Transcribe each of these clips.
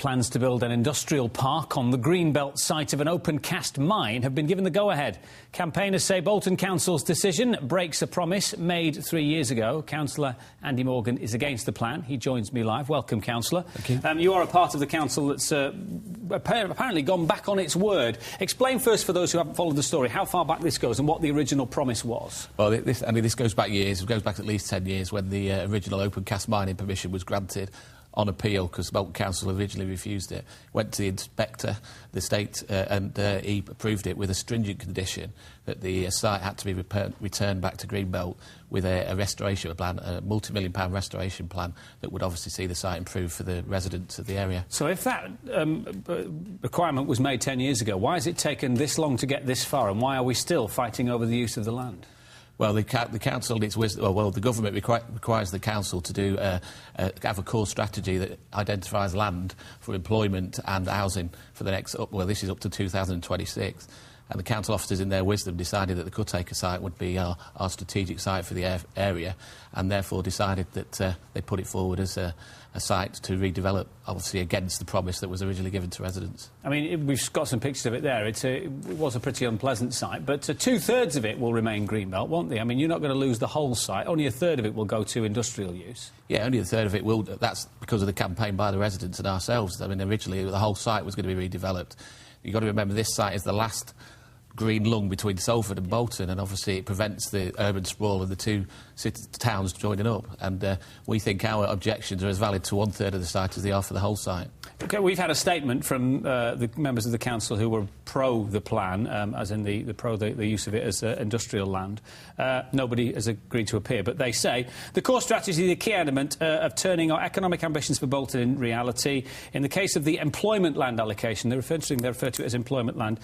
Plans to build an industrial park on the greenbelt site of an open-cast mine have been given the go-ahead. Campaigners say Bolton Council's decision breaks a promise made 3 years ago. Councillor Andy Morgan is against the plan. He joins me live. Welcome, Councillor. Thank you. You are a part of the council that's apparently gone back on its word. Explain first, for those who haven't followed the story, how far back this goes and what the original promise was. Well, this goes back years. It goes back at least 10 years when the original open-cast mining permission was granted on appeal, because Bolton Council originally refused it. Went to the inspector, the state, and he approved it with a stringent condition that the site had to be returned back to greenbelt with a restoration plan, a multi-million-pound restoration plan that would obviously see the site improve for the residents of the area. So if that requirement was made 10 years ago, why has it taken this long to get this far, and why are we still fighting over the use of the land? Well, the council, the government requires the council to do have a core strategy that identifies land for employment and housing for the next, this is up to 2026. And the council officers, in their wisdom, decided that the Cuttaker site would be our strategic site for the area, and therefore decided that they put it forward as a site to redevelop, obviously against the promise that was originally given to residents. I mean, we've got some pictures of it there. It was a pretty unpleasant site, but two-thirds of it will remain greenbelt, won't they? I mean, you're not going to lose the whole site. Only a third of it will go to industrial use. Yeah, only a third of it will. That's because of the campaign by the residents and ourselves. I mean, originally the whole site was going to be redeveloped. You've got to remember, this site is the last green lung between Salford and Bolton, and obviously it prevents the urban sprawl of the two towns joining up. And we think our objections are as valid to one-third of the site as they are for the whole site. OK, we've had a statement from the members of the council who were pro the plan, as in the use of it as industrial land. Nobody has agreed to appear, but they say the core strategy is the key element of turning our economic ambitions for Bolton in reality. In the case of the employment land allocation, they refer to it as employment land.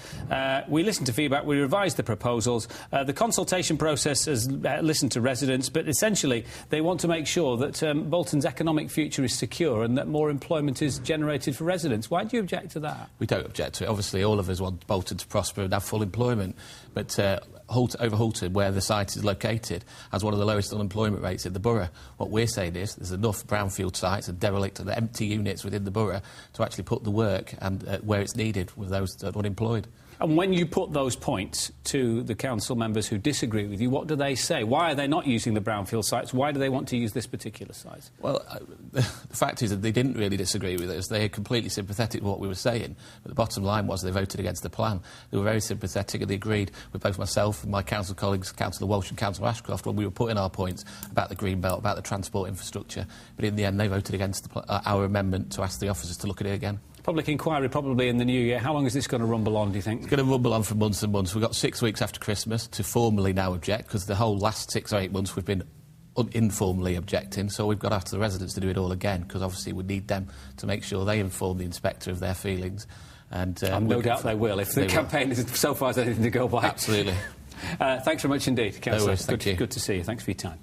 We listened to feedback, we revised the proposals. The consultation process has listened to residents, but essentially they want to make sure that Bolton's economic future is secure and that more employment is generated for residents. Why do you object to that? We don't object to it. Obviously, all of us want Bolton to prosper and have full employment, but over Hulton, where the site is located, has one of the lowest unemployment rates in the borough. What we're saying is there's enough brownfield sites and derelict and empty units within the borough to actually put the work and where it's needed with those that are unemployed. And when you put those points to the council members who disagree with you, what do they say? Why are they not using the brownfield sites? Why do they want to use this particular site? Well, the fact is that they didn't really disagree with us. They are completely sympathetic with what we were saying. But the bottom line was they voted against the plan. They were very sympathetic, and they agreed with both myself and my council colleagues, Councillor Walsh and Councillor Ashcroft, when we were putting our points about the greenbelt, about the transport infrastructure. But in the end, they voted against our amendment to ask the officers to look at it again. Public inquiry probably in the new year. How long is this going to rumble on, do you think? It's going to rumble on for months and months. We've got 6 weeks after Christmas to formally now object, because the whole last 6 or 8 months we've been informally objecting, so we've got to ask the residents to do it all again, because obviously we need them to make sure they inform the inspector of their feelings. And no doubt they will, if the campaign is so far as anything to go by. Absolutely. Thanks very much indeed, Councillor. No worries, thank you. Good to see you. Thanks for your time.